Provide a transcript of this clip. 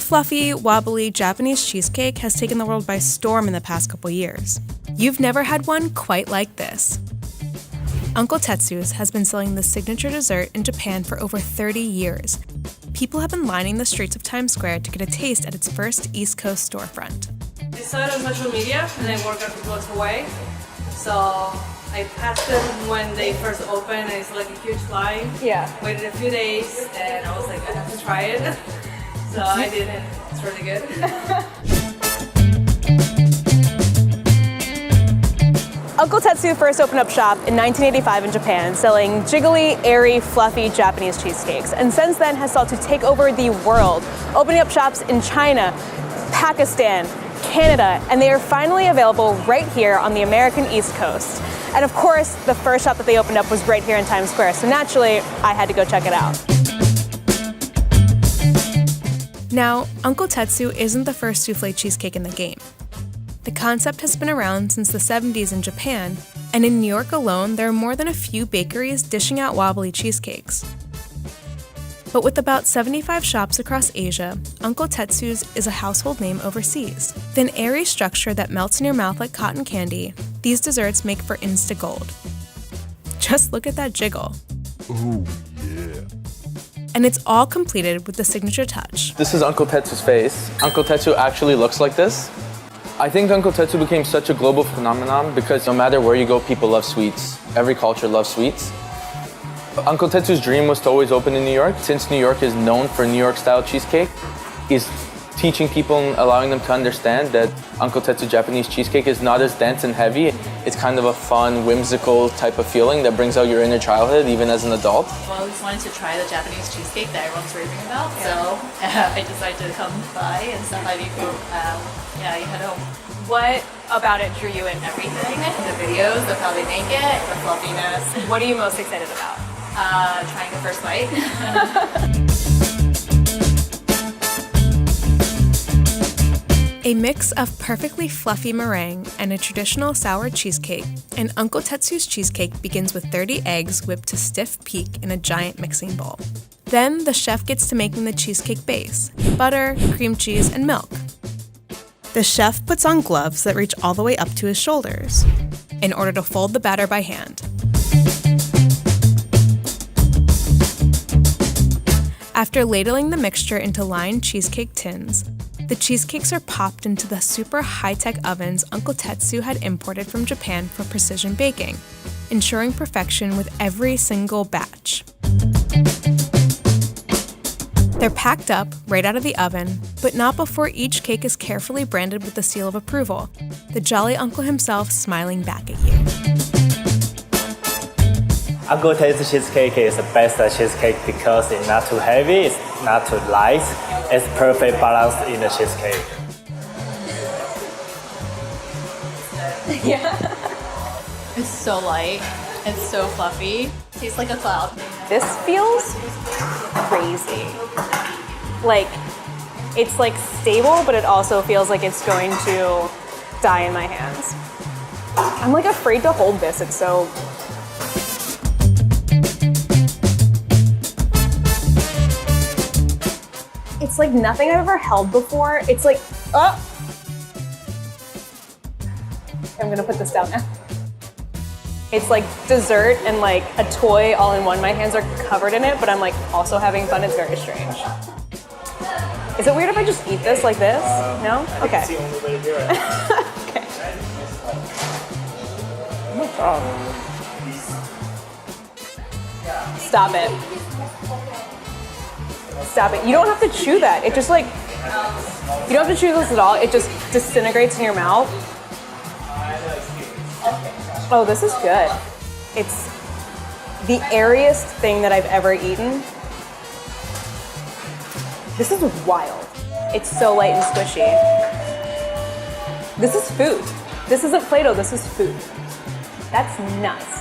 fluffy, wobbly Japanese cheesecake has taken the world by storm in the past couple years. You've never had one quite like this. Uncle Tetsu's has been selling this signature dessert in Japan for over 30 years. People have been lining the streets of Times Square to get a taste at its first East Coast storefront. I saw it on social media and I work a few blocks away. So I passed them when they first opened and it's like a huge line. Yeah. Waited a few days and I was like, I have to try it. So I did and it's really good. Uncle Tetsu first opened up shop in 1985 in Japan, selling jiggly, airy, fluffy Japanese cheesecakes, and since then has sought to take over the world, opening up shops in China, Pakistan, Canada, and they are finally available right here on the American East Coast. And of course, the first shop that they opened up was right here in Times Square, so naturally, I had to go check it out. Now, Uncle Tetsu isn't the first soufflé cheesecake in the game. The concept has been around since the 70s in Japan, and in New York alone, there are more than a few bakeries dishing out wobbly cheesecakes. But with about 75 shops across Asia, Uncle Tetsu's is a household name overseas. With an airy structure that melts in your mouth like cotton candy, these desserts make for insta-gold. Just look at that jiggle. Ooh, yeah. And it's all completed with the signature touch. This is Uncle Tetsu's face. Uncle Tetsu actually looks like this. I think Uncle Tetsu became such a global phenomenon because no matter where you go, people love sweets. Every culture loves sweets. Uncle Tetsu's dream was to always open in New York. Since New York is known for New York-style cheesecake, he's teaching people and allowing them to understand that Uncle Tetsu Japanese cheesecake is not as dense and heavy. It's kind of a fun, whimsical type of feeling that brings out your inner childhood, even as an adult. Well, I always wanted to try the Japanese cheesecake that everyone's raving about, so I decided to come by and stop by before you head home. What about it drew you in? Everything, the videos of how they make it, the fluffiness. What are you most excited about? Trying the first bite. A mix of perfectly fluffy meringue and a traditional sour cheesecake, and Uncle Tetsu's cheesecake begins with 30 eggs whipped to stiff peak in a giant mixing bowl. Then the chef gets to making the cheesecake base: butter, cream cheese, and milk. The chef puts on gloves that reach all the way up to his shoulders in order to fold the batter by hand. After ladling the mixture into lined cheesecake tins, the cheesecakes are popped into the super high-tech ovens Uncle Tetsu had imported from Japan for precision baking, ensuring perfection with every single batch. They're packed up right out of the oven, but not before each cake is carefully branded with the seal of approval, the jolly uncle himself smiling back at you. Uncle Tetsu's cheesecake is the best cheesecake because it's not too heavy, it's not too light. It's perfect balance in the cheesecake. Yeah. It's so light. It's so fluffy. Tastes like a cloud. This feels crazy. Like, it's like stable, but it also feels like it's going to die in my hands. I'm like afraid to hold this, it's so... It's like nothing I've ever held before. It's like, oh! I'm gonna put this down now. It's like dessert and like a toy all in one. My hands are covered in it, but I'm like also having fun. It's very strange. Is it weird if I just eat this like this? No? Okay. That's the only way to do it. Okay. Oh my God. Stop it. Stop it. You don't have to chew that. It just like, you don't have to chew this at all. It just disintegrates in your mouth. Oh, this is good. It's the airiest thing that I've ever eaten. This is wild. It's so light and squishy. This is food. This isn't Play-Doh, this is food. That's nuts.